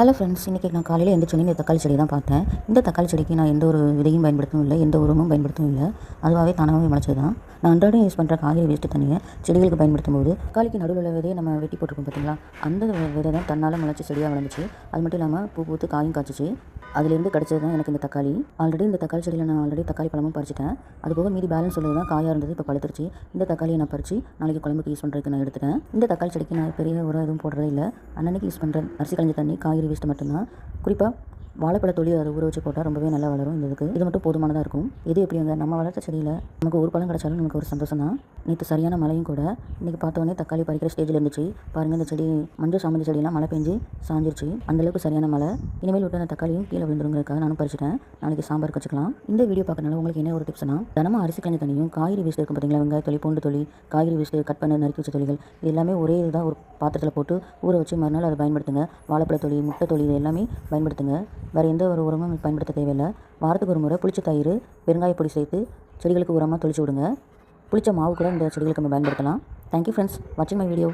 Hello friends, இன்றைக்கி நான் காலையில் எழுந்திரிச்சோன்னே இந்த தக்காளி செடி தான் பார்த்தேன். இந்த தக்காளி செடிக்கு நான் எந்த ஒரு விதையும் பயன்படுத்தவும் இல்லை, எந்த உரமும் பயன்படுத்தவும் இல்லை. அதுவாகவே தானாகவே முளைச்சது தான். நான் அன்றாடம் யூஸ் பண்ணுற காய்கறி வேஸ்ட்டு தண்ணியை செடிகளுக்கு பயன்படுத்தும் போது தக்காளிக்கு நடுவில் உள்ள விதையை நம்ம வெட்டி போட்டிருக்கோம் பார்த்தீங்களா, அந்த விதை தான் தன்னால் முளைச்சி செடியாக வளர்ந்துச்சு. அது மட்டும் இல்லாமல் பூ பூத்து காயும் காய்ச்சிச்சு. அதுலேருந்து கிடச்சது தான் எனக்கு இந்த தக்காளி. ஆல்ரெடி இந்த தக்காளி செடியில் நான் ஆல்ரெடி தக்காளி பழமும் பறிச்சிட்டேன். அதுபோக மீதி பேலன்ஸ் உள்ளது தான் காயாக இருந்தது, இப்போ பழுத்துருச்சு. இந்த தக்காளியை நான் பறித்து நாளைக்கு குழம்புக்கு யூஸ் பண்ணுறதுக்கு நான் எடுத்துட்டேன். இந்த தக்காளி செடிக்கு நான் பெரிய உரம் எதுவும் போடுறதே இல்லை. அன்னன்னைக்கு யூஸ் பண்ணுற அரிசி களைஞ்ச தண்ணி, காய்கறி வேஸ்ட்டு மட்டும்தான். குறிப்பாக வாழைப்பழ தொழில் அதை ஊற வச்சு போட்டால் ரொம்பவே நல்லா வளரும். இது மட்டும் போதுமானதாக இருக்கும். இது எப்படிங்க, நம்ம வளர்த்த செடியில் நமக்கு ஒரு பழம் கிடச்சாலும் நமக்கு ஒரு சந்தோஷம் தான். நேற்று சரியான மழையும் கூட. இன்றைக்கி பார்த்தோன்னே தக்காளி பறிக்கிற ஸ்டேஜில் இருந்துச்சு. பாருங்கள், இந்த செடி மஞ்சள் சாமந்தி செடியெல்லாம் மழை பெஞ்சு சாஞ்சிருச்சு. அந்தளவுக்கு சரியான மழை. இனிமேல் விட்டு அந்த தக்காளியும் கீழே விழுந்துருங்கிறதுக்காக நானும் பறிச்சிட்டேன். நாளைக்கு சாம்பார் வச்சுக்கலாம். இந்த வீடியோ பார்க்கறனால உங்களுக்கு என்ன ஒரு டிப்ஸ்னா, தினமும் அரிசி களைஞ்ச தண்ணியும் காய்கறி வேஸ்ட்டு இருக்கும் பார்த்தீங்களா, வெங்காய தொலி, பூண்டு தொலி, காய்கறி வேஸ்ட்டு கட் பண்ண நறுக்கி வச்ச தொலிகள், இது எல்லாமே ஒரே இதாக ஒரு பாத்திரத்தில் போட்டு ஊற வச்சு மறுநாள் அதை பயன்படுத்துங்க. வாழைப்பழ தொலி, முட்டை தொலி, இது எல்லாமே பயன்படுத்துங்க. வேறு எந்த ஒரு உரமும் பயன்படுத்த தேவையில்லை. வாரத்துக்கு ஒரு முறை புளிச்ச தயிர், பெருங்காய பொடி சேர்த்து செடிகளுக்கு உரமாக தொளிச்சு விடுங்க. புளிச்ச மாவு கூட இந்த செடிகளுக்கு நம்ம பயன்படுத்தலாம். தேங்க்யூ ஃப்ரெண்ட்ஸ், வாட்சிங் மை வீடியோ.